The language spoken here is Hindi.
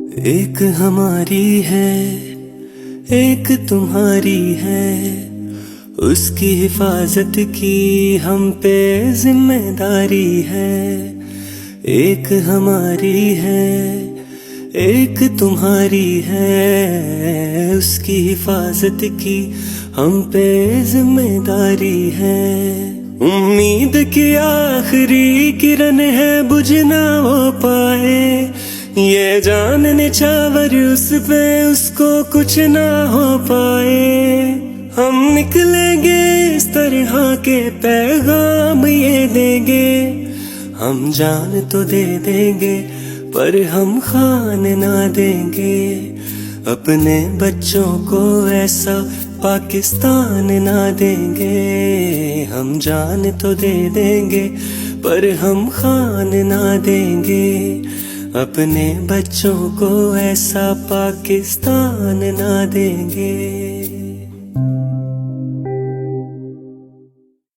एक हमारी है, एक तुम्हारी है, उसकी हिफाजत की हम पे जिम्मेदारी है। एक हमारी है, एक तुम्हारी है, उसकी हिफाजत की हम पे जिम्मेदारी है। उम्मीद की आखिरी किरण है, बुझ ना वो पाए, ये जान निछावर उस पे उसको कुछ ना हो पाए। हम निकलेंगे इस तरह के पैगाम ये देंगे, हम जान तो दे देंगे पर हम खान ना देंगे। अपने बच्चों को ऐसा पाकिस्तान ना देंगे, हम जान तो दे देंगे पर हम खान ना देंगे। अपने बच्चों को ऐसा पाकिस्तान ना देंगे।